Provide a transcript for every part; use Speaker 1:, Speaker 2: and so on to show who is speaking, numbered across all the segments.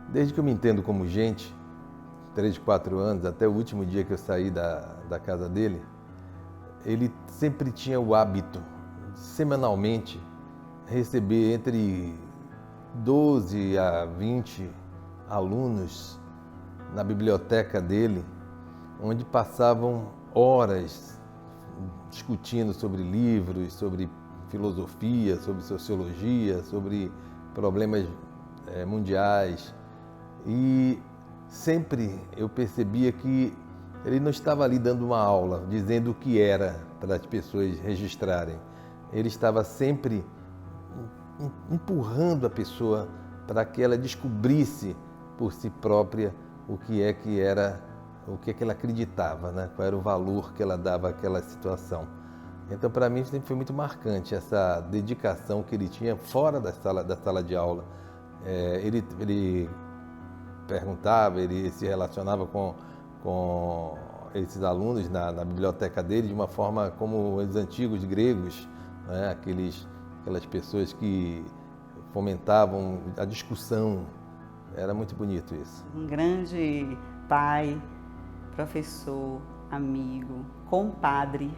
Speaker 1: Desde que eu me entendo como gente, 3, 4 anos, até o último dia que eu saí da casa dele, ele sempre tinha o hábito, semanalmente, receber entre 12 a 20 alunos na biblioteca dele, onde passavam horas discutindo sobre livros, sobre filosofia, sobre sociologia, sobre problemas mundiais. E sempre eu percebia que ele não estava ali dando uma aula, dizendo o que era para as pessoas registrarem. Ele estava sempre empurrando a pessoa para que ela descobrisse por si própria o que era, o que ela acreditava, né? Qual era o valor que ela dava àquela situação. Então, para mim, sempre foi muito marcante essa dedicação que ele tinha fora da sala de aula. Ele perguntava, ele se relacionava com esses alunos na biblioteca dele de uma forma como os antigos gregos, né? Aquelas pessoas que fomentavam a discussão. Era muito bonito isso.
Speaker 2: Um grande pai, professor, amigo, compadre,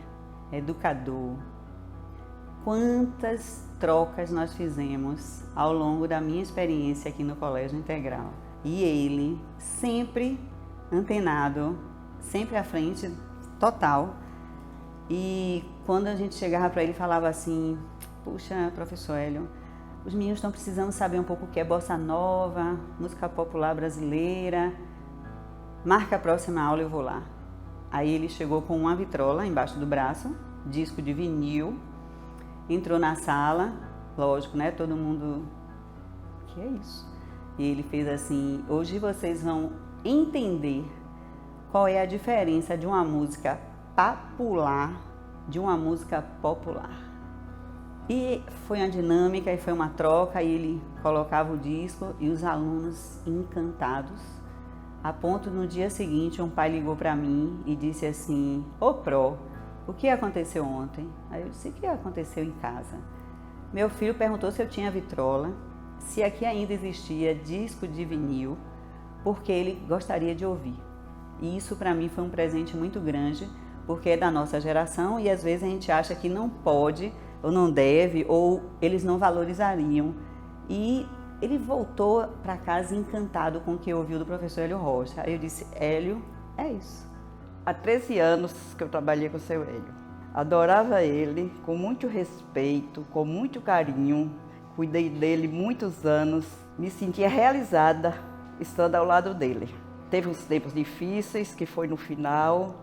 Speaker 2: educador. Quantas trocas nós fizemos ao longo da minha experiência aqui no Colégio Integral. E ele sempre antenado, sempre à frente, total. E quando a gente chegava para ele, falava assim: puxa, professor Hélio, os meninos estão precisando saber um pouco o que é bossa nova, música popular brasileira. Marca a próxima aula, eu vou lá. Aí ele chegou com uma vitrola embaixo do braço, disco de vinil, entrou na sala, lógico, né? Todo mundo, o que é isso? E ele fez assim: hoje vocês vão entender qual é a diferença de uma música popular de uma música popular. E foi uma dinâmica e foi uma troca, e ele colocava o disco e os alunos encantados, a ponto no dia seguinte um pai ligou para mim e disse assim: ô Pro, o que aconteceu ontem? Aí eu disse: o que aconteceu em casa? Meu filho perguntou se eu tinha vitrola, se aqui ainda existia disco de vinil, porque ele gostaria de ouvir. E isso para mim foi um presente muito grande, porque é da nossa geração e às vezes a gente acha que não pode, ou não deve, ou eles não valorizariam. E ele voltou para casa encantado com o que ouviu do professor Hélio Rocha. Aí eu disse: Hélio, é isso.
Speaker 3: Há 13 anos que eu trabalhei com o seu Hélio. Adorava ele, com muito respeito, com muito carinho. Cuidei dele muitos anos. Me sentia realizada estando ao lado dele. Teve uns tempos difíceis, que foi no final,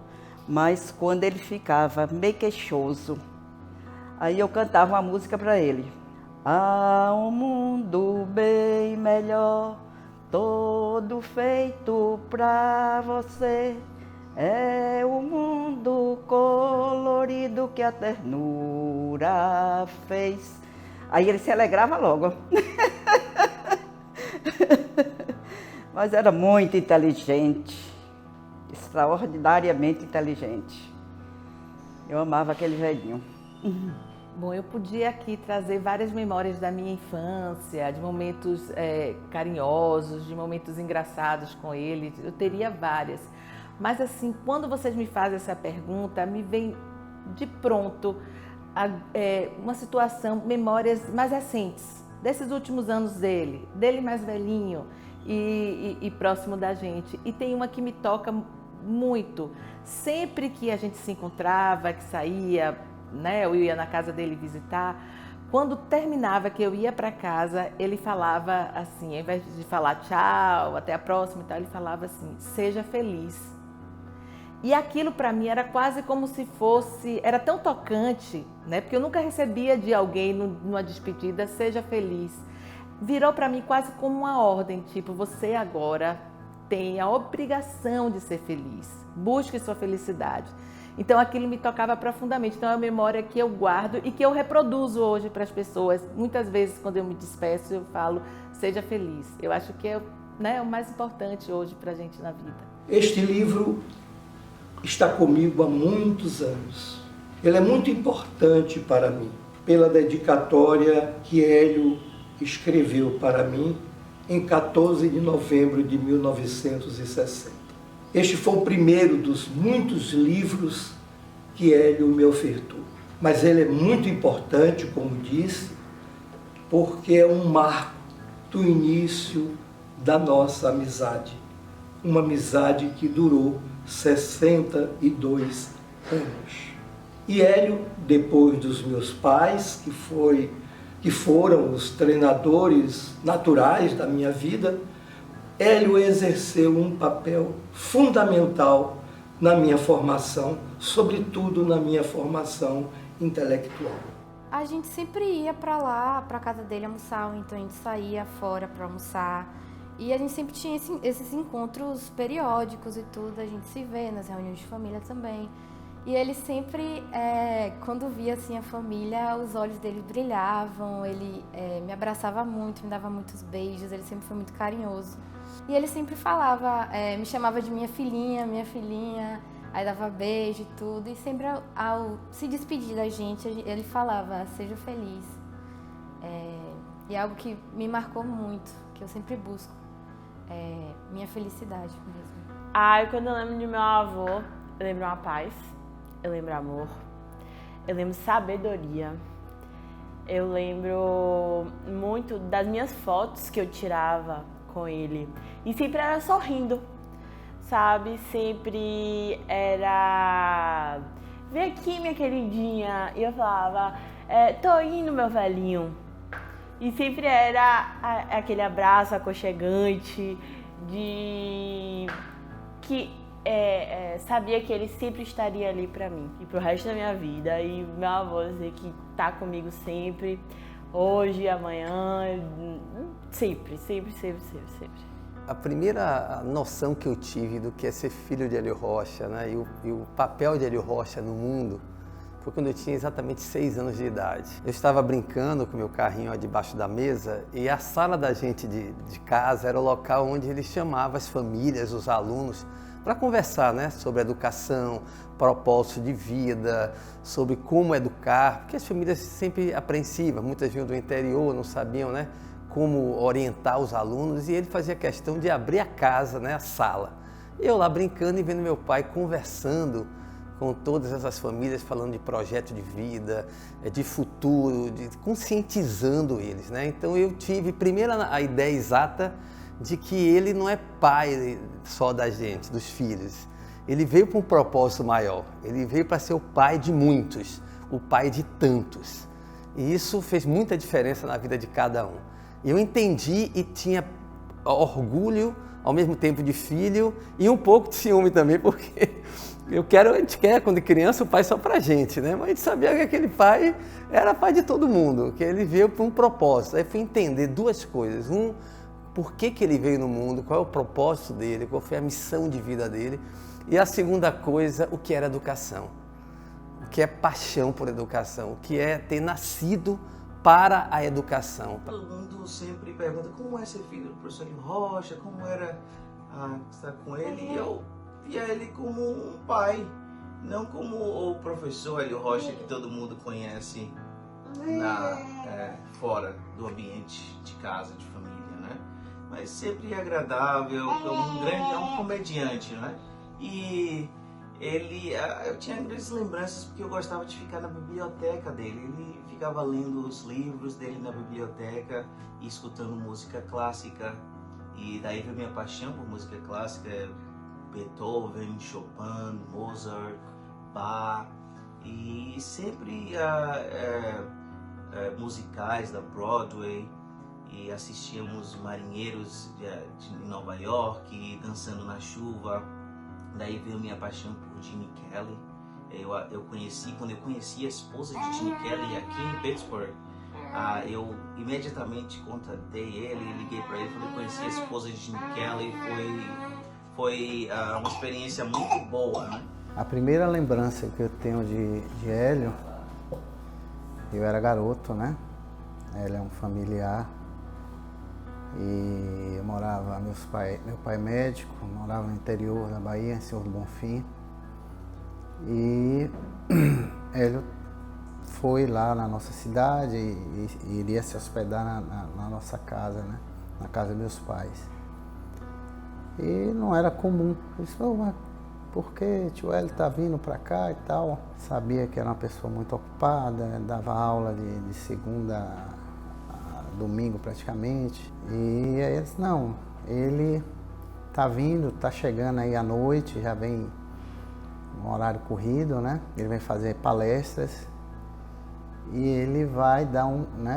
Speaker 3: mas quando ele ficava meio queixoso, aí eu cantava uma música para ele. Há um mundo bem melhor, todo feito pra você. É o mundo colorido que a ternura fez. Aí ele se alegrava logo. Mas era muito inteligente, extraordinariamente inteligente. Eu amava aquele velhinho.
Speaker 4: Bom, eu podia aqui trazer várias memórias da minha infância, de momentos carinhosos, de momentos engraçados com ele, eu teria várias. Mas assim, quando vocês me fazem essa pergunta, me vem de pronto uma situação, memórias mais recentes, desses últimos anos dele mais velhinho e próximo da gente. E tem uma que me toca muito. Sempre que a gente se encontrava, que saía, né, eu ia na casa dele visitar, quando terminava que eu ia para casa, ele falava assim, ao invés de falar tchau, até a próxima e tal, ele falava assim: seja feliz. E aquilo para mim era quase como se fosse, era tão tocante, né, porque eu nunca recebia de alguém numa despedida: seja feliz. Virou para mim quase como uma ordem, tipo: você agora tem a obrigação de ser feliz, busque sua felicidade. Então aquilo me tocava profundamente. Então é uma memória que eu guardo e que eu reproduzo hoje para as pessoas. Muitas vezes quando eu me despeço eu falo: seja feliz. Eu acho que é, né, o mais importante hoje para a gente na vida.
Speaker 5: Este livro está comigo há muitos anos. Ele é muito importante para mim, pela dedicatória que Hélio escreveu para mim em 14 de novembro de 1960. Este foi o primeiro dos muitos livros que Hélio me ofertou. Mas ele é muito importante, como disse, porque é um marco do início da nossa amizade. Uma amizade que durou 62 anos. E Hélio, depois dos meus pais, que foram os treinadores naturais da minha vida, Hélio exerceu um papel fundamental na minha formação, sobretudo na minha formação intelectual.
Speaker 6: A gente sempre ia para lá, para casa dele almoçar, ou então a gente saía fora para almoçar. E a gente sempre tinha esses encontros periódicos e tudo, a gente se vê nas reuniões de família também. E ele sempre, quando via assim a família, os olhos dele brilhavam, ele me abraçava muito, me dava muitos beijos, ele sempre foi muito carinhoso. E ele sempre falava, me chamava de minha filhinha, aí dava beijo e tudo. E sempre ao se despedir da gente, ele falava, seja feliz. E é algo que me marcou muito, que eu sempre busco, minha felicidade mesmo.
Speaker 7: Quando eu lembro de meu avô, eu lembro uma paz. Eu lembro amor, eu lembro sabedoria, eu lembro muito das minhas fotos que eu tirava com ele. E sempre era sorrindo, sabe? Sempre era, vem aqui minha queridinha. E eu falava, tô indo meu velhinho. E sempre era aquele abraço aconchegante de que... sabia que ele sempre estaria ali pra mim e pro resto da minha vida. E meu avô dizer que tá comigo sempre, hoje, amanhã, sempre.
Speaker 8: A primeira noção que eu tive do que é ser filho de Hélio Rocha, né, e o papel de Hélio Rocha no mundo foi quando eu tinha exatamente 6 anos de idade. Eu estava brincando com meu carrinho debaixo da mesa e a sala da gente de casa era o local onde ele chamava as famílias, os alunos, para conversar, né, sobre educação, propósito de vida, sobre como educar, porque as famílias sempre apreensivas, muitas vinham do interior, não sabiam, né, como orientar os alunos, e ele fazia questão de abrir a casa, né, a sala. Eu lá brincando e vendo meu pai conversando com todas essas famílias, falando de projeto de vida, de futuro, conscientizando eles, né? Então eu tive primeiro a ideia exata de que ele não é pai só da gente, dos filhos. Ele veio para um propósito maior, ele veio para ser o pai de muitos, o pai de tantos. E isso fez muita diferença na vida de cada um. Eu entendi e tinha orgulho, ao mesmo tempo de filho, e um pouco de ciúme também, porque a gente quer, quando criança, o pai só pra gente, né? Mas a gente sabia que aquele pai era pai de todo mundo, que ele veio para um propósito. Aí fui entender duas coisas. Por que ele veio no mundo, qual é o propósito dele, qual foi a missão de vida dele. E a segunda coisa, o que era educação. O que é paixão por educação, o que é ter nascido para a educação.
Speaker 9: Todo mundo sempre pergunta como é ser filho do professor Hélio Rocha, como era estar com ele. E eu via ele como um pai, não como o professor Hélio Rocha que todo mundo conhece fora do ambiente de casa, de família, né? Mas sempre agradável, é um comediante, né? E eu tinha grandes lembranças porque eu gostava de ficar na biblioteca dele. Ele ficava lendo os livros dele na biblioteca e escutando música clássica. E daí veio minha paixão por música clássica, Beethoven, Chopin, Mozart, Bach, e sempre musicais da Broadway. E assistíamos marinheiros de Nova York, dançando na chuva. Daí veio minha paixão por Gene Kelly. Quando eu conheci a esposa de Gene Kelly aqui em Pittsburgh, eu imediatamente contatei ele, liguei para ele, falei, conheci a esposa de Gene Kelly, foi uma experiência muito boa, né?
Speaker 10: A primeira lembrança que eu tenho de Hélio, eu era garoto, né? Ele é um familiar. E eu morava, meu pai é médico, morava no interior da Bahia, em Senhor do Bonfim. E Hélio foi lá na nossa cidade e iria se hospedar na nossa casa, né? na casa dos meus pais. E não era comum. Eu disse, mas por que tio Hélio está vindo para cá e tal? Sabia que era uma pessoa muito ocupada, dava aula de segunda a domingo praticamente. E aí eu disse, não, ele está vindo, está chegando aí à noite, já vem um horário corrido, né? Ele vem fazer palestras e ele vai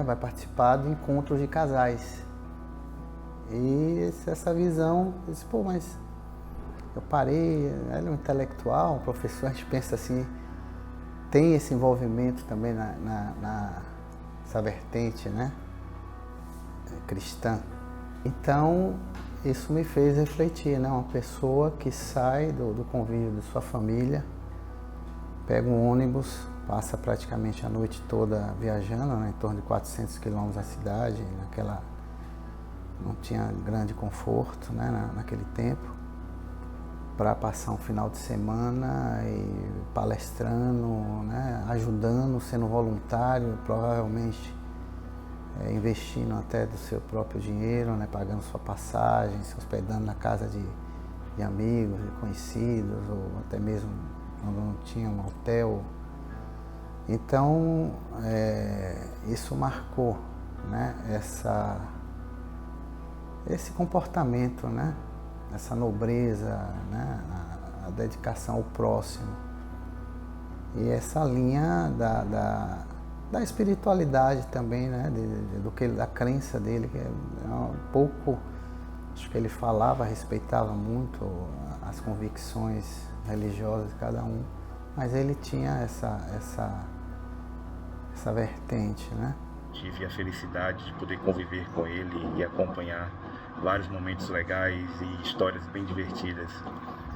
Speaker 10: vai participar de encontros de casais. E essa visão, eu disse, pô, mas eu parei, ele é um intelectual, um professor, a gente pensa assim, tem esse envolvimento também nessa vertente, né, cristã. Então, isso me fez refletir, né, uma pessoa que sai do convívio de sua família, pega um ônibus, passa praticamente a noite toda viajando, né, em torno de 400 quilômetros da cidade, não tinha grande conforto, né, naquele tempo, para passar um final de semana e palestrando, né, ajudando, sendo voluntário, provavelmente investindo até do seu próprio dinheiro, né, pagando sua passagem, se hospedando na casa de amigos, de conhecidos, ou até mesmo quando não tinha um hotel. Então, isso marcou, né, esse comportamento, né? Essa nobreza, né? A dedicação ao próximo. E essa linha da espiritualidade também, né? Da crença dele, que é um pouco, acho que ele falava, respeitava muito as convicções religiosas de cada um, mas ele tinha essa vertente, né?
Speaker 11: Tive a felicidade de poder conviver com ele e acompanhar vários momentos legais e histórias bem divertidas.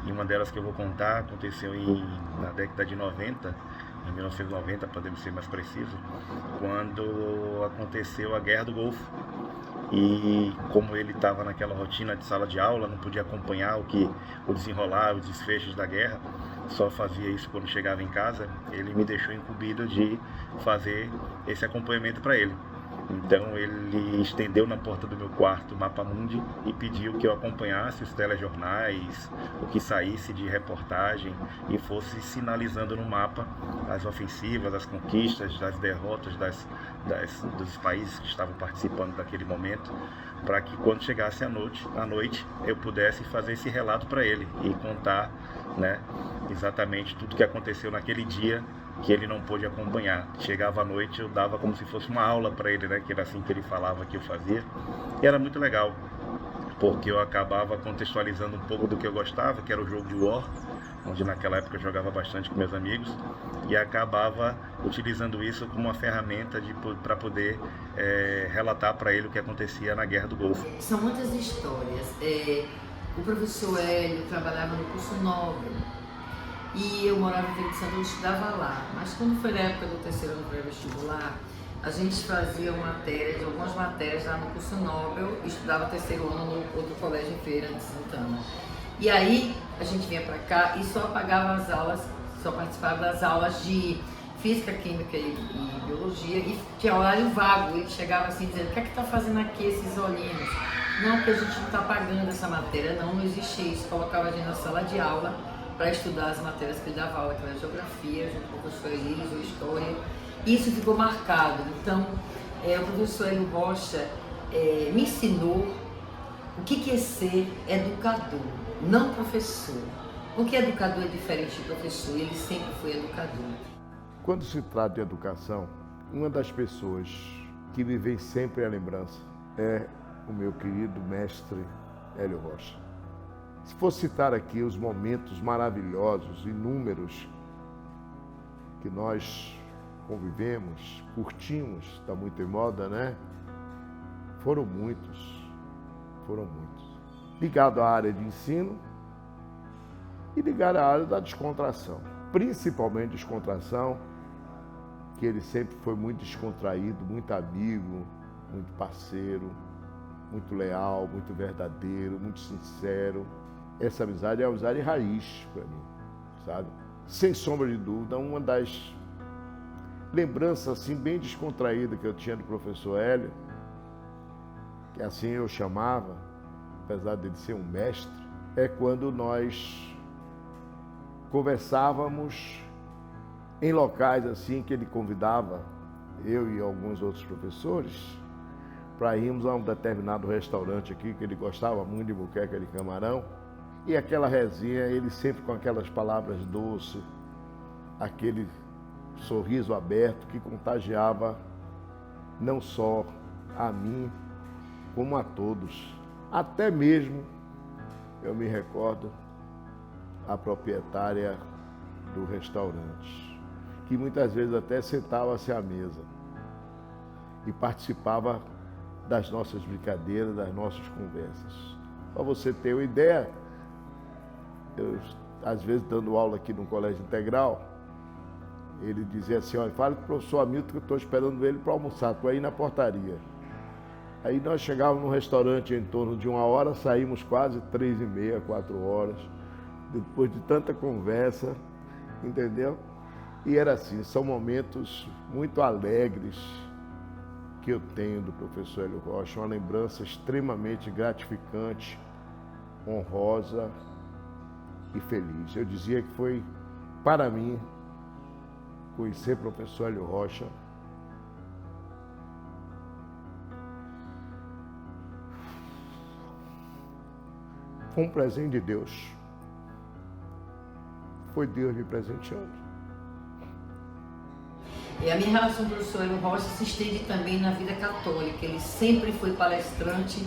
Speaker 11: E uma delas que eu vou contar aconteceu na década de 90, em 1990, podemos ser mais preciso, quando aconteceu a Guerra do Golfo. E como ele estava naquela rotina de sala de aula, não podia acompanhar o desenrolar, os desfechos da guerra, só fazia isso quando chegava em casa, ele me deixou incumbido de fazer esse acompanhamento para ele. Então ele estendeu na porta do meu quarto o Mapa Mundi e pediu que eu acompanhasse os telejornais, o que saísse de reportagem e fosse sinalizando no mapa as ofensivas, as conquistas, as derrotas dos países que estavam participando daquele momento, para que quando chegasse à noite eu pudesse fazer esse relato para ele e contar, né, exatamente tudo que aconteceu naquele dia que ele não pôde acompanhar. Chegava à noite, eu dava como se fosse uma aula para ele, né, que era assim que ele falava que eu fazia. E era muito legal, porque eu acabava contextualizando um pouco do que eu gostava, que era o jogo de War, onde naquela época eu jogava bastante com meus amigos, e acabava utilizando isso como uma ferramenta para poder relatar para ele o que acontecia na Guerra do Golfo.
Speaker 12: São muitas histórias. O professor Hélio trabalhava no curso Nobel, e eu morava em Feira de Santana, eu estudava lá. Mas quando foi na época do terceiro ano pré-vestibular, a gente fazia algumas matérias lá no curso Nobel, e estudava terceiro ano no outro colégio em Feira de Santana. E aí a gente vinha para cá e só pagava as aulas, só participava das aulas de Física, Química e Biologia, e tinha horário vago, e chegava assim dizendo, o que é que está fazendo aqui esses olhinhos? Não, porque a gente não está pagando essa matéria, não existia isso, colocava a gente na sala de aula para estudar as matérias que ele dava aula, que era Geografia, junto com o professor Elísio, História. Isso ficou marcado. Então, o professor Hélio Rocha me ensinou o que é ser educador, não professor. Porque educador é diferente de professor, ele sempre foi educador.
Speaker 13: Quando se trata de educação, uma das pessoas que me vem sempre à lembrança é o meu querido mestre Hélio Rocha. Se for citar aqui os momentos maravilhosos, inúmeros, que nós convivemos, curtimos, está muito em moda, né? Foram muitos. Ligado à área de ensino e ligado à área da descontração. Principalmente descontração, que ele sempre foi muito descontraído, muito amigo, muito parceiro, muito leal, muito verdadeiro, muito sincero. Essa amizade é uma amizade raiz para mim, sabe? Sem sombra de dúvida, uma das lembranças assim bem descontraídas que eu tinha do professor Hélio que assim eu chamava, apesar dele ser um mestre, é quando nós conversávamos em locais assim que ele convidava eu e alguns outros professores para irmos a um determinado restaurante aqui que ele gostava muito de moqueca de camarão, e aquela resenha, ele sempre com aquelas palavras doces, aquele sorriso aberto que contagiava não só a mim, como a todos. Até mesmo, eu me recordo, a proprietária do restaurante, que muitas vezes até sentava-se à mesa e participava das nossas brincadeiras, das nossas conversas. Para você ter uma ideia, eu, às vezes, dando aula aqui no Colégio Integral, ele dizia assim, olha, fala para o professor Hamilton que eu estou esperando ele para almoçar, estou aí na portaria. Aí nós chegávamos no restaurante em torno de 1 hora, saímos quase 3h30, 4 horas, depois de tanta conversa, entendeu? E era assim, são momentos muito alegres que eu tenho do professor Hélio Rocha, uma lembrança extremamente gratificante, honrosa e feliz. Eu dizia que foi, para mim, conhecer o professor Hélio Rocha foi um presente de Deus. Foi Deus me presenteando.
Speaker 12: E a minha relação com o professor Hélio Rocha se estende também na vida católica. Ele sempre foi palestrante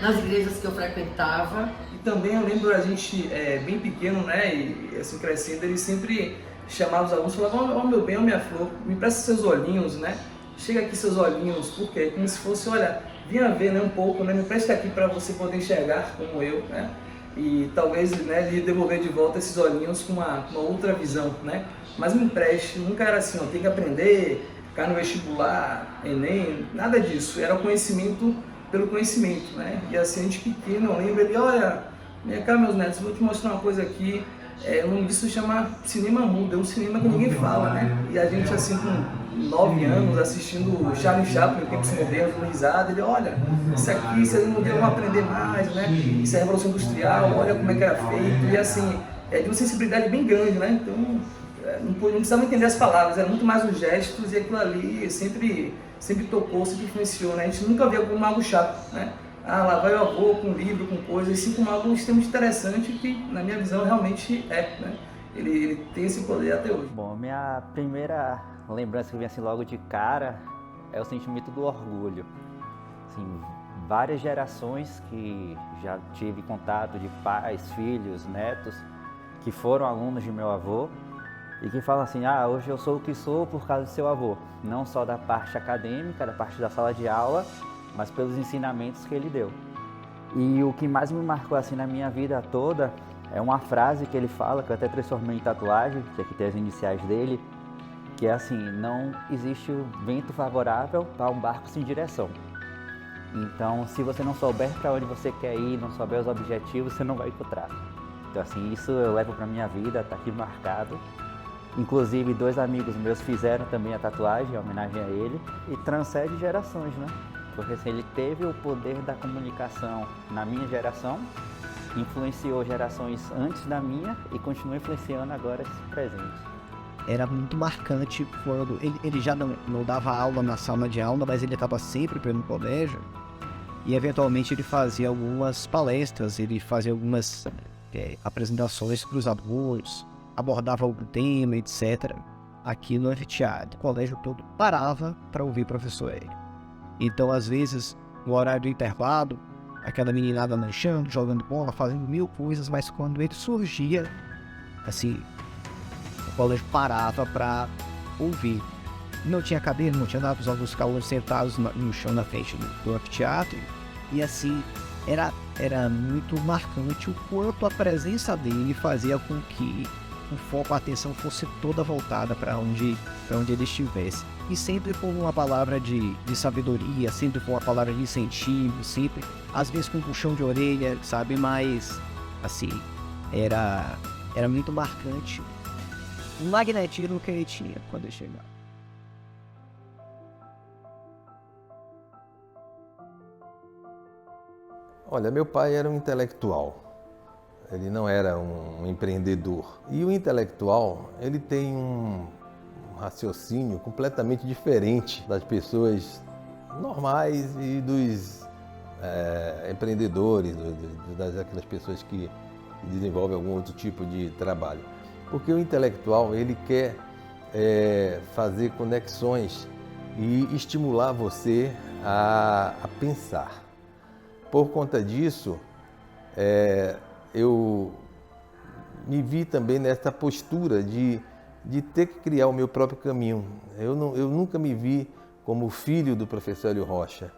Speaker 12: nas igrejas que eu frequentava.
Speaker 14: E também eu lembro a gente, bem pequeno, né, e assim crescendo, ele sempre chamava os alunos e falava, ó meu bem, ó minha flor, me presta seus olhinhos, né? Chega aqui seus olhinhos, por quê? Como se fosse, olha, vinha ver, né, um pouco, né, me presta aqui para você poder enxergar como eu, né? E talvez, né, lhe devolver de volta esses olhinhos com uma outra visão, né? Mas me empreste, nunca era assim, ó, tem que aprender, ficar no vestibular, Enem, nada disso. Era o conhecimento pelo conhecimento, né? E assim, a gente pequeno, eu lembro ele, olha, vem cá meus netos, vou te mostrar uma coisa aqui. O nome disso chama cinema mudo, é um cinema que ninguém fala, né? E a gente assim com 9 anos assistindo Charlie Chaplin, Tempos Modernos, dando risada, ele, olha, isso aqui vocês não deviam aprender mais, né? Isso é a Revolução Industrial, olha como é que era feito, e assim, de uma sensibilidade bem grande, né? Então, não precisava entender as palavras, eram muito mais os gestos, e aquilo ali sempre tocou, sempre influenciou, né? A gente nunca via como algo chato, né? Ah, lá vai o avô com livro, com coisas, assim, como algo extremamente interessante que, na minha visão, realmente é, né? Ele tem esse poder até hoje.
Speaker 15: Bom, minha primeira lembrança que vem assim logo de cara é o sentimento do orgulho. Assim, várias gerações que já tive contato de pais, filhos, netos, que foram alunos de meu avô e que falam assim, hoje eu sou o que sou por causa do seu avô. Não só da parte acadêmica, da parte da sala de aula, mas pelos ensinamentos que ele deu. E o que mais me marcou assim na minha vida toda é uma frase que ele fala, que eu até transformei em tatuagem, que aqui tem as iniciais dele, que é assim, não existe o vento favorável para um barco sem direção. Então, se você não souber para onde você quer ir, não souber os objetivos, você não vai encontrar. Então assim, isso eu levo para minha vida, está aqui marcado. Inclusive, 2 amigos meus fizeram também a tatuagem, em homenagem a ele, e transcende gerações, né? Porque assim, ele teve o poder da comunicação na minha geração, influenciou gerações antes da minha e continua influenciando agora esse presente.
Speaker 16: Era muito marcante quando ele já não dava aula na sala de aula, mas ele estava sempre pelo colégio e eventualmente ele fazia algumas palestras, ele fazia algumas apresentações para os alunos, abordava algum tema, etc. Aqui no anfiteatro, o colégio todo parava para ouvir o professor Hélio. Então, às vezes, no horário do intervalo, aquela meninada lanchando, jogando bola, fazendo 1000 coisas, mas quando ele surgia, assim, o colégio parava para ouvir. Não tinha cadeira, não tinha nada, os alunos ficavam sentados no chão na frente do anfiteatro. E assim, era muito marcante o quanto a presença dele fazia com que o foco, a atenção fosse toda voltada para onde ele estivesse. E sempre com uma palavra de sabedoria, sempre com uma palavra de incentivo, sempre, às vezes com um puxão de orelha, sabe? Mas, assim, era muito marcante o magnetismo que ele tinha quando ele chegava.
Speaker 1: Olha, meu pai era um intelectual, ele não era um empreendedor. E o intelectual, ele tem um raciocínio completamente diferente das pessoas normais e dos empreendedores, daquelas pessoas que desenvolvem algum outro tipo de trabalho. Porque o intelectual, ele quer fazer conexões e estimular você a pensar. Por conta disso, eu me vi também nessa postura de ter que criar o meu próprio caminho. Eu nunca me vi como filho do professor Hélio Rocha.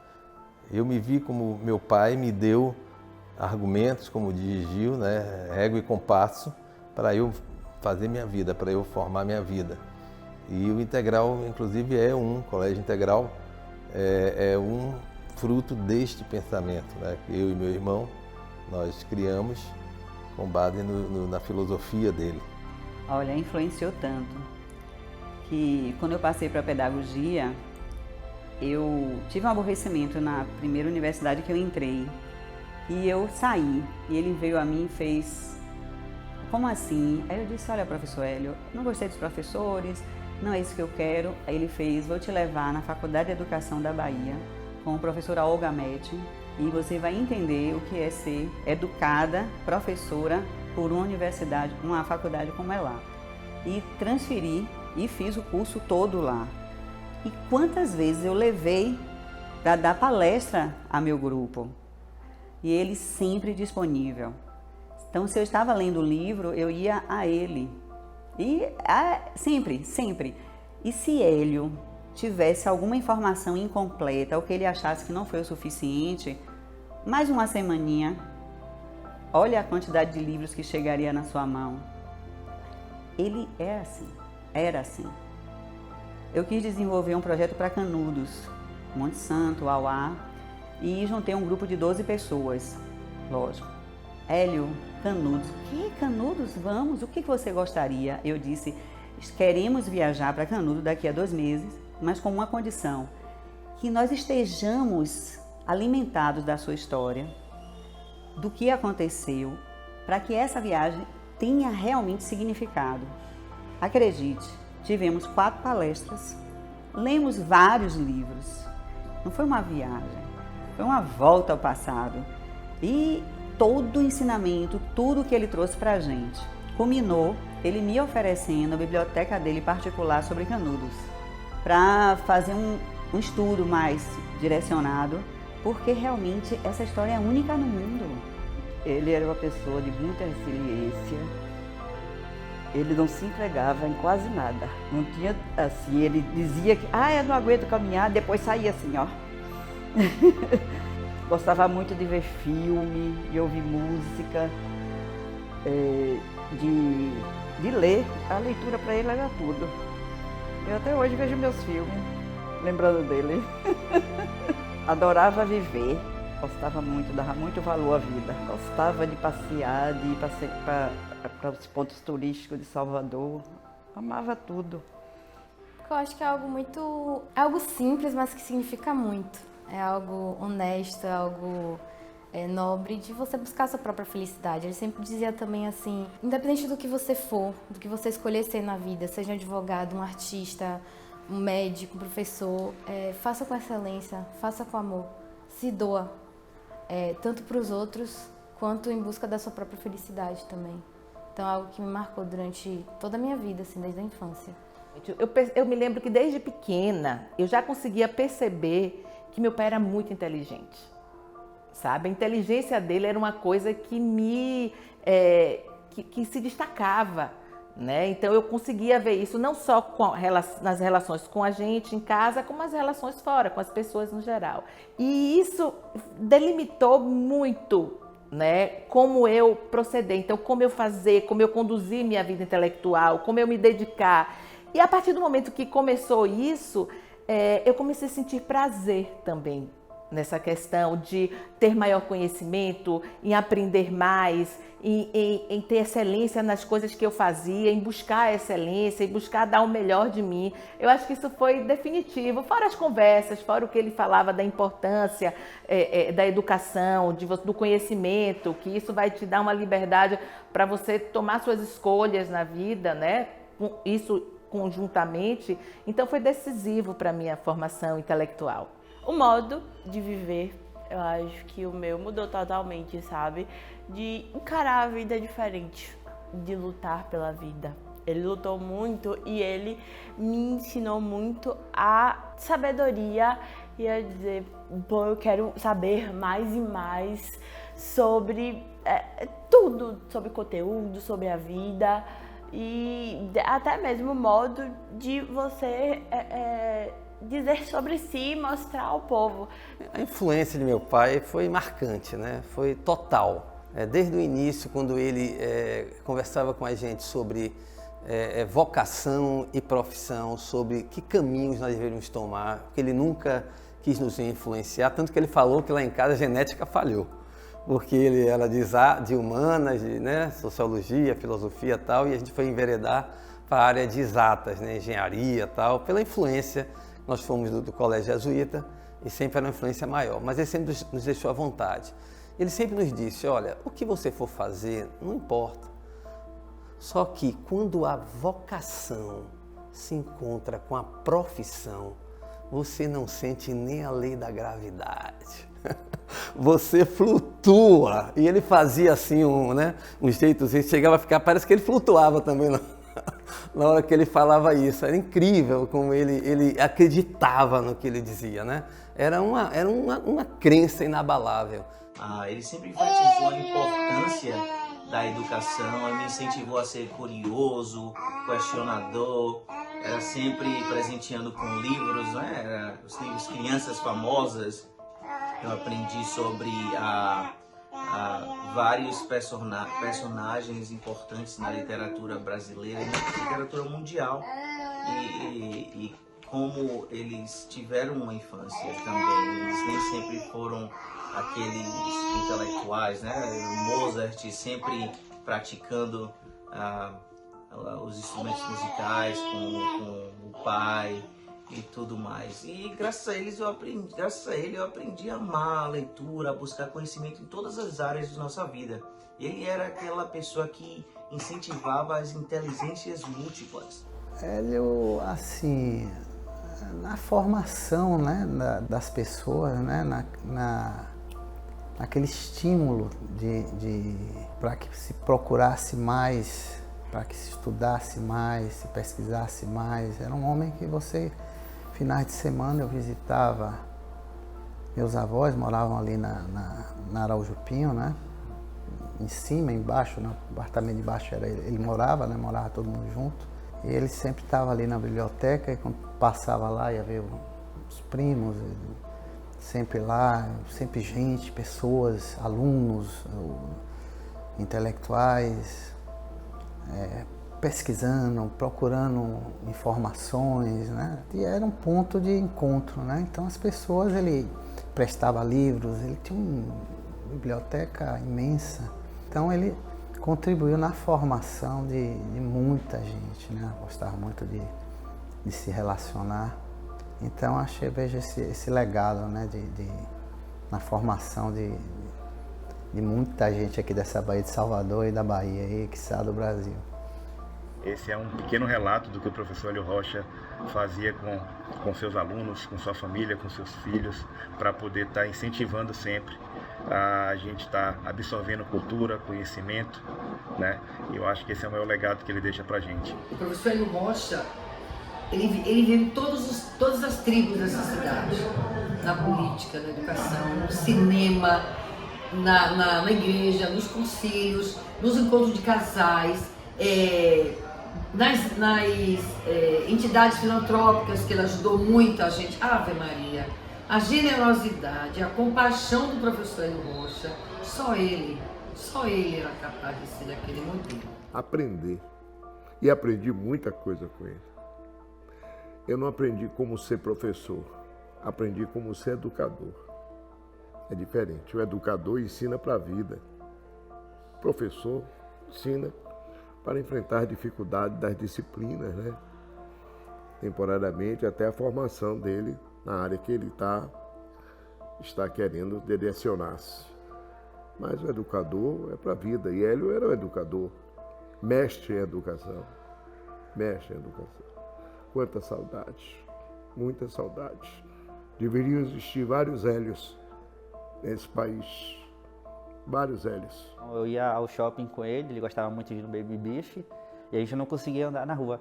Speaker 1: Eu me vi como meu pai me deu argumentos, como diz Gil, né, régua e compasso, para eu fazer minha vida, para eu formar minha vida. E o Integral, inclusive, Colégio Integral, é um fruto deste pensamento, né, que eu e meu irmão, nós criamos com base na filosofia dele.
Speaker 2: Olha, influenciou tanto que quando eu passei para a pedagogia, eu tive um aborrecimento na primeira universidade que eu entrei. E eu saí, e ele veio a mim e fez, como assim? Aí eu disse, olha, professor Hélio, não gostei dos professores, não é isso que eu quero. Aí ele fez, vou te levar na Faculdade de Educação da Bahia, com a professora Olga Metti, e você vai entender o que é ser educada, professora, por uma universidade, uma faculdade como é lá. E transferi e fiz o curso todo lá. E quantas vezes eu levei para dar palestra a meu grupo. E ele sempre disponível. Então, se eu estava lendo o livro, eu ia a ele. E sempre. E se Hélio tivesse alguma informação incompleta, ou que ele achasse que não foi o suficiente, mais uma semaninha, olha a quantidade de livros que chegaria na sua mão. Ele era assim. Eu quis desenvolver um projeto para Canudos, Monte Santo, Auá, e juntei um grupo de 12 pessoas, lógico. Hélio, Canudos. Que Canudos? Vamos, o que você gostaria? Eu disse, queremos viajar para Canudos daqui a 2 meses, mas com uma condição, que nós estejamos alimentados da sua história, do que aconteceu, para que essa viagem tenha realmente significado. Acredite, tivemos 4 palestras, lemos vários livros, não foi uma viagem, foi uma volta ao passado. E todo o ensinamento, tudo que ele trouxe para a gente, culminou ele me oferecendo a biblioteca dele particular sobre Canudos, para fazer um estudo mais direcionado, porque realmente essa história é única no mundo.
Speaker 3: Ele era uma pessoa de muita resiliência, ele não se entregava em quase nada. Não tinha, assim, ele dizia que, eu não aguento caminhar, depois saía assim, ó. Gostava muito de ver filme, de ouvir música, de ler. A leitura para ele era tudo. Eu até hoje vejo meus filmes, lembrando dele. Adorava viver, gostava muito, dava muito valor à vida. Gostava de passear, de ir para os pontos turísticos de Salvador. Amava tudo.
Speaker 6: Eu acho que é algo simples, mas que significa muito. É algo honesto, é algo nobre de você buscar a sua própria felicidade. Ele sempre dizia também assim, independente do que você for, do que você escolher ser na vida, seja um advogado, um artista, um médico, um professor, faça com excelência, faça com amor, se doa, tanto para os outros, quanto em busca da sua própria felicidade também. Então é algo que me marcou durante toda a minha vida, assim, desde a infância.
Speaker 4: Eu me lembro que desde pequena eu já conseguia perceber que meu pai era muito inteligente, sabe? A inteligência dele era uma coisa que que se destacava, né? Então eu conseguia ver isso não só nas relações com a gente em casa, como as relações fora, com as pessoas no geral. E isso delimitou muito, né, como eu proceder, então como eu fazer, como eu conduzir minha vida intelectual, como eu me dedicar. E a partir do momento que começou isso, eu comecei a sentir prazer também nessa questão de ter maior conhecimento, em aprender mais, em ter excelência nas coisas que eu fazia, em buscar a excelência, em buscar dar o melhor de mim. Eu acho que isso foi definitivo, fora as conversas, fora o que ele falava da importância da educação, do conhecimento, que isso vai te dar uma liberdade para você tomar suas escolhas na vida, né? Isso conjuntamente. Então foi decisivo para a minha formação intelectual.
Speaker 7: O modo de viver, eu acho que o meu mudou totalmente, sabe? De encarar a vida diferente, de lutar pela vida. Ele lutou muito e ele me ensinou muito a sabedoria e a dizer, pô, eu quero saber mais e mais sobre tudo, sobre conteúdo, sobre a vida e até mesmo o modo de você dizer sobre si, mostrar ao povo.
Speaker 8: A influência de meu pai foi marcante, né? Foi total. Desde o início, quando ele conversava com a gente sobre vocação e profissão, sobre que caminhos nós deveríamos tomar, porque ele nunca quis nos influenciar, tanto que ele falou que lá em casa a genética falhou, porque ele era de humanas, né, sociologia, filosofia e tal, e a gente foi enveredar para a área de exatas, né, engenharia e tal, pela influência. Nós fomos do colégio jesuíta e sempre era uma influência maior, mas ele sempre nos deixou à vontade. Ele sempre nos disse, olha, o que você for fazer, não importa. Só que quando a vocação se encontra com a profissão, você não sente nem a lei da gravidade. Você flutua. E ele fazia assim um jeito, chegava a ficar, parece que ele flutuava também na hora que ele falava isso. Era incrível como ele acreditava no que ele dizia, né? Era uma crença inabalável.
Speaker 9: Ele sempre enfatizou a importância da educação, ele me incentivou a ser curioso, questionador, era sempre presenteando com livros, né? Os livros Crianças Famosas. Eu aprendi sobre vários personagens importantes na literatura brasileira e na literatura mundial e como eles tiveram uma infância também. Eles nem sempre foram aqueles intelectuais, né? Mozart sempre praticando os instrumentos musicais com o pai e tudo mais. E graças a ele eu aprendi a amar a leitura, a buscar conhecimento em todas as áreas da nossa vida. Ele era aquela pessoa que incentivava as inteligências múltiplas.
Speaker 10: Hélio, assim, na formação, né, das pessoas, né, naquele estímulo para que se procurasse mais, para que se estudasse mais, se pesquisasse mais. Era um homem que finais de semana eu visitava, meus avós moravam ali na Araújo Pinho, né? Em cima, embaixo, no apartamento de baixo ele morava, né? Morava todo mundo junto. E ele sempre estava ali na biblioteca e quando passava lá ia ver os primos, sempre lá, sempre gente, pessoas, alunos, intelectuais, pesquisando, procurando informações, né? E era um ponto de encontro, né? Então as pessoas, ele prestava livros, ele tinha uma biblioteca imensa. Então ele contribuiu na formação de muita gente, né? Gostava muito de se relacionar. Então vejo esse legado, né? Na formação de muita gente aqui dessa Bahia de Salvador e da Bahia, e que está do Brasil.
Speaker 11: Esse é um pequeno relato do que o professor Hélio Rocha fazia com seus alunos, com sua família, com seus filhos, para poder estar incentivando sempre a gente estar absorvendo cultura, conhecimento, né? E eu acho que esse é o maior legado que ele deixa para a gente.
Speaker 12: O professor Hélio Rocha, ele vive em todas as tribos dessa cidade, na política, na educação, no cinema, na igreja, nos concílios, nos encontros de casais, nas entidades filantrópicas que ele ajudou muito a gente. Ave Maria, a generosidade, a compaixão do professor Hélio Rocha, só ele era capaz de ser daquele modelo.
Speaker 13: Aprender. E aprendi muita coisa com ele. Eu não aprendi como ser professor, aprendi como ser educador. é diferente. O educador ensina para a vida. O professor ensina para enfrentar as dificuldades das disciplinas, né? Temporariamente, até a formação dele na área que ele está querendo direcionar-se. Mas o educador é para a vida, e Hélio era um educador, mestre em educação. Mestre em educação. Quantas saudades, muitas saudades. Deveriam existir vários Hélios nesse país, vários Hélios.
Speaker 15: Eu ia ao shopping com ele gostava muito de ir no Baby Beef, e a gente não conseguia andar na rua,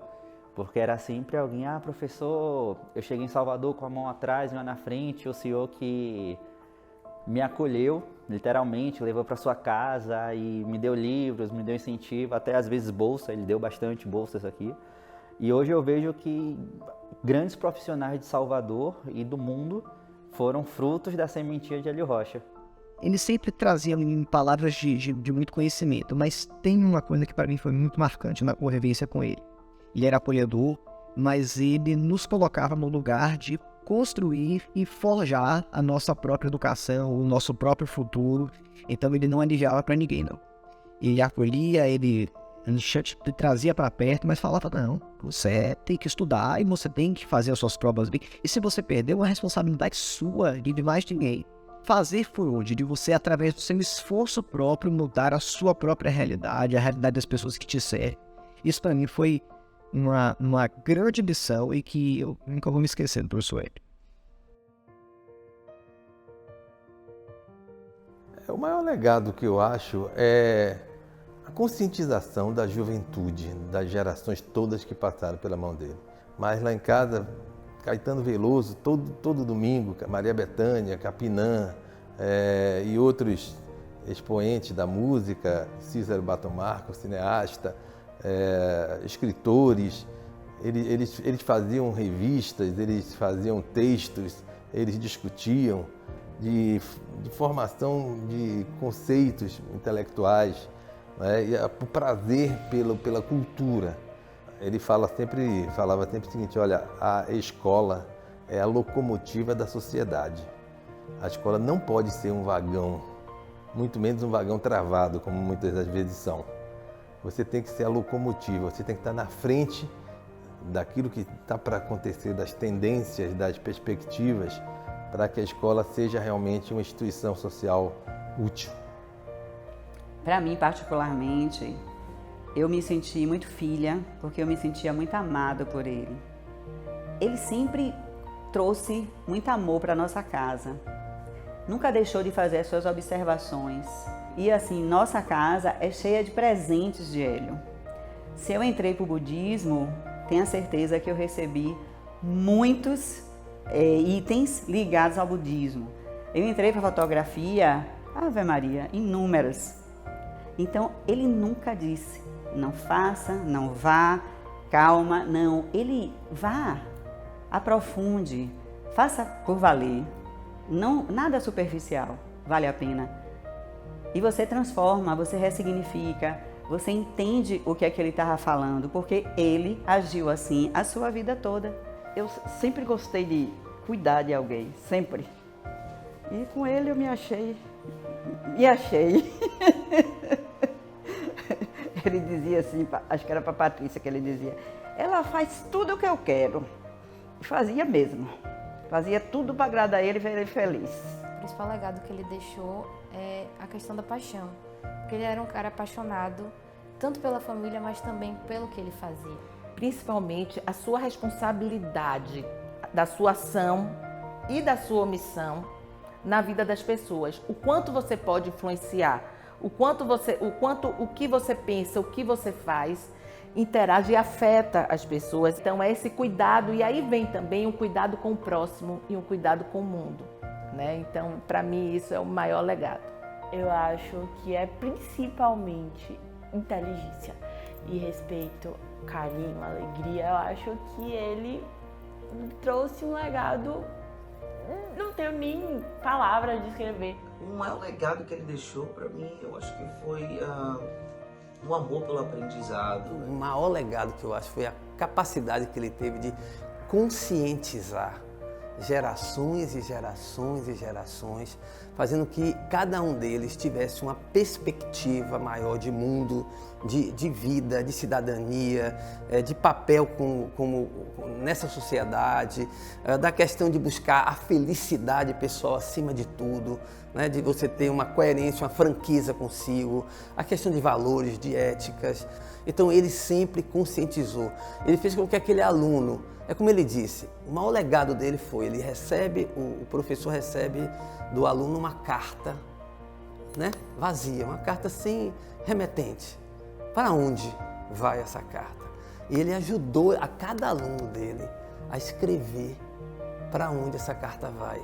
Speaker 15: porque era sempre alguém, professor, eu cheguei em Salvador com a mão atrás, uma na frente, o senhor que me acolheu, literalmente, levou para sua casa e me deu livros, me deu incentivo, até às vezes bolsa, ele deu bastante bolsas aqui. E hoje eu vejo que grandes profissionais de Salvador e do mundo foram frutos da sementinha de Hélio Rocha.
Speaker 16: Ele sempre trazia palavras de muito conhecimento, mas tem uma coisa que para mim foi muito marcante na convivência com ele. Ele era apoiador, mas ele nos colocava no lugar de construir e forjar a nossa própria educação, o nosso próprio futuro. Então ele não aliviava para ninguém, não. Ele acolhia, ele trazia para perto, mas falava, não, você tem que estudar e você tem que fazer as suas provas bem. E se você perdeu, a responsabilidade sua e de mais ninguém. Fazer por onde? De você, através do seu esforço próprio, mudar a sua própria realidade, a realidade das pessoas que te servem. Isso para mim foi uma grande lição e que eu nunca vou me esquecer do professor Hélio.
Speaker 1: O maior legado que eu acho é a conscientização da juventude, das gerações todas que passaram pela mão dele. Mas lá em casa, Caetano Veloso, todo domingo, Maria Bethânia, Capinã e outros expoentes da música, Cícero Batomarco, cineasta, escritores, eles faziam revistas, eles faziam textos, eles discutiam de formação de conceitos intelectuais, né? E o prazer pela cultura. Ele falava sempre o seguinte, olha, a escola é a locomotiva da sociedade. A escola não pode ser um vagão, muito menos um vagão travado, como muitas das vezes são. Você tem que ser a locomotiva, você tem que estar na frente daquilo que está para acontecer, das tendências, das perspectivas, para que a escola seja realmente uma instituição social útil.
Speaker 2: Para mim, particularmente, eu me senti muito filha, porque eu me sentia muito amada por ele. Ele sempre trouxe muito amor para nossa casa. Nunca deixou de fazer as suas observações. E assim, nossa casa é cheia de presentes de Hélio. Se eu entrei para o budismo, tenha certeza que eu recebi muitos itens ligados ao budismo. Eu entrei para fotografia, Ave Maria, inúmeras. Então, ele nunca disse, não faça, não vá, calma, não. Ele vá, aprofunde, faça por valer. Não, nada superficial, vale a pena. E você transforma, você ressignifica, você entende o que é que ele estava falando, porque ele agiu assim a sua vida toda.
Speaker 3: Eu sempre gostei de cuidar de alguém, sempre. E com ele eu me achei. Ele dizia assim, acho que era para a Patrícia que ele dizia, ela faz tudo o que eu quero. E fazia mesmo. Fazia tudo para agradar ele e ver ele feliz.
Speaker 6: O principal legado que ele deixou é a questão da paixão. Porque ele era um cara apaixonado, tanto pela família, mas também pelo que ele fazia.
Speaker 4: Principalmente a sua responsabilidade da sua ação e da sua omissão na vida das pessoas. O quanto você pode influenciar, o que você pensa, o que você faz, interage e afeta as pessoas. Então é esse cuidado, e aí vem também um cuidado com o próximo e um cuidado com o mundo, né? Então, para mim, isso é o maior legado.
Speaker 7: Eu acho que é principalmente inteligência e respeito, carinho, alegria. Eu acho que ele trouxe um legado, não tenho nem palavras de descrever.
Speaker 9: O maior legado que ele deixou para mim, eu acho que foi o amor pelo aprendizado.
Speaker 8: O maior legado que eu acho foi a capacidade que ele teve de conscientizar gerações e gerações e gerações, fazendo que cada um deles tivesse uma perspectiva maior de mundo, de vida, de cidadania, de papel como nessa sociedade, da questão de buscar a felicidade pessoal acima de tudo, né, de você ter uma coerência, uma franqueza consigo, a questão de valores, de éticas. Então ele sempre conscientizou, ele fez com que aquele aluno, é como ele disse, o maior legado dele foi, o professor recebe do aluno uma carta, né, vazia, uma carta sem remetente. Para onde vai essa carta? E ele ajudou a cada aluno dele a escrever para onde essa carta vai,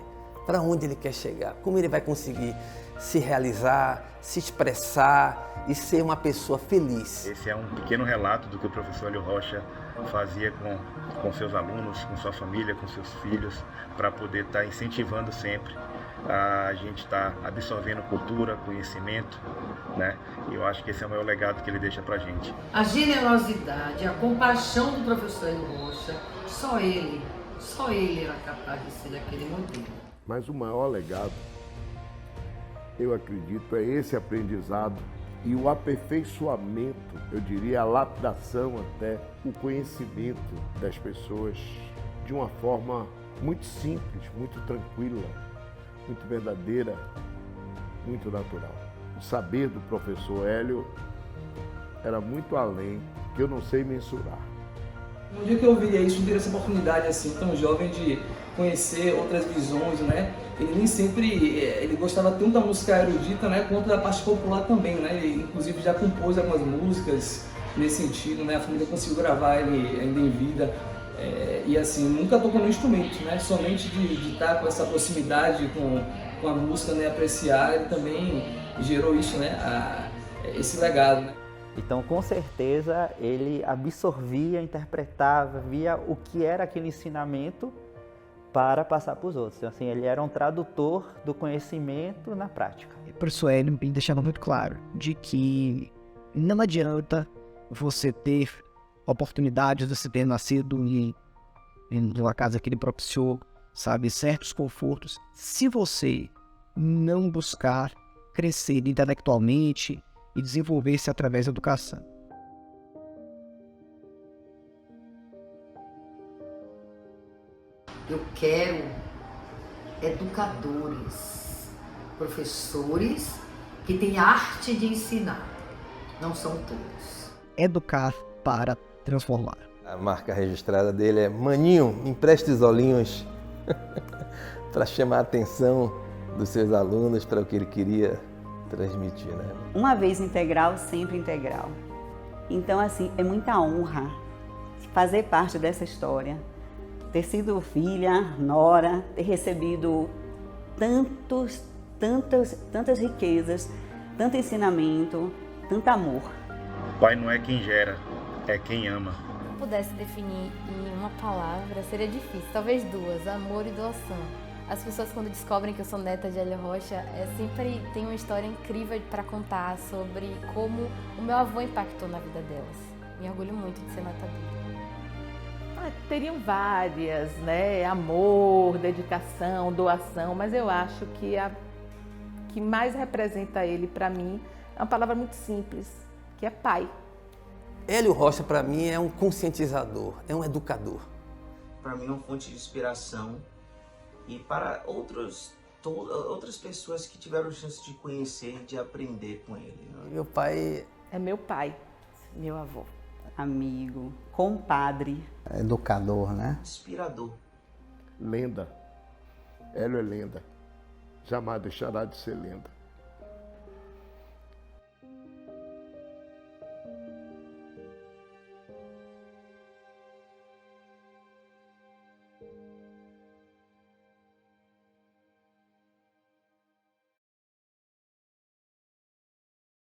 Speaker 8: para onde ele quer chegar, como ele vai conseguir se realizar, se expressar e ser uma pessoa feliz.
Speaker 11: Esse é um pequeno relato do que o professor Hélio Rocha fazia com seus alunos, com sua família, com seus filhos, para poder estar incentivando sempre a gente estar absorvendo cultura, conhecimento, né? E eu acho que esse é o maior legado que ele deixa para a gente.
Speaker 12: A generosidade, a compaixão do professor Hélio Rocha, só ele era capaz de ser daquele modelo.
Speaker 13: Mas o maior legado, eu acredito, é esse aprendizado e o aperfeiçoamento, eu diria a lapidação até, o conhecimento das pessoas de uma forma muito simples, muito tranquila, muito verdadeira, muito natural. O saber do professor Hélio era muito além, que eu não sei mensurar.
Speaker 14: No dia que eu via isso, eu tive essa oportunidade assim, tão jovem, de conhecer outras visões, né? Ele nem sempre, ele gostava tanto da música erudita, né, quanto da parte popular também, né? Ele inclusive já compôs algumas músicas nesse sentido, né? A família conseguiu gravar ele ainda em vida. E assim, nunca tocou no instrumento, né? Somente de estar com essa proximidade com a música, né? Apreciar, ele também gerou isso, né? Esse legado, né?
Speaker 15: Então, com certeza, ele absorvia, interpretava, via o que era aquele ensinamento para passar para os outros. Então, assim, ele era um tradutor do conhecimento na prática.
Speaker 16: O professor Hélio deixava muito claro de que não adianta você ter oportunidades de você ter nascido em uma casa que ele propiciou, sabe, certos confortos, se você não buscar crescer intelectualmente e desenvolver-se através da educação.
Speaker 12: Eu quero educadores, professores que têm arte de ensinar. Não são todos.
Speaker 16: Educar para transformar.
Speaker 1: A marca registrada dele é: Maninho, empreste os olhinhos para chamar a atenção dos seus alunos para o que ele queria transmitir, né?
Speaker 2: Uma vez integral, sempre integral. Então, assim, é muita honra fazer parte dessa história, ter sido filha, nora, ter recebido tantas riquezas, tanto ensinamento, tanto amor.
Speaker 11: O pai não é quem gera, é quem ama.
Speaker 6: Se eu pudesse definir em uma palavra, seria difícil, talvez duas: amor e doação. As pessoas, quando descobrem que eu sou neta de Hélio Rocha, sempre tem uma história incrível para contar sobre como o meu avô impactou na vida delas. Me orgulho muito de ser neta dele.
Speaker 4: Teriam várias, né? Amor, dedicação, doação, mas eu acho que a que mais representa ele para mim é uma palavra muito simples, que é pai.
Speaker 8: Hélio Rocha, para mim, é um conscientizador, é um educador.
Speaker 9: Para mim é uma fonte de inspiração e para outras pessoas que tiveram chance de conhecer e de aprender com ele. Né?
Speaker 8: Meu pai...
Speaker 4: É meu pai, meu avô.
Speaker 2: Amigo, compadre.
Speaker 10: Educador, né?
Speaker 9: Inspirador.
Speaker 13: Lenda. Hélio é lenda. Jamais deixará de ser lenda.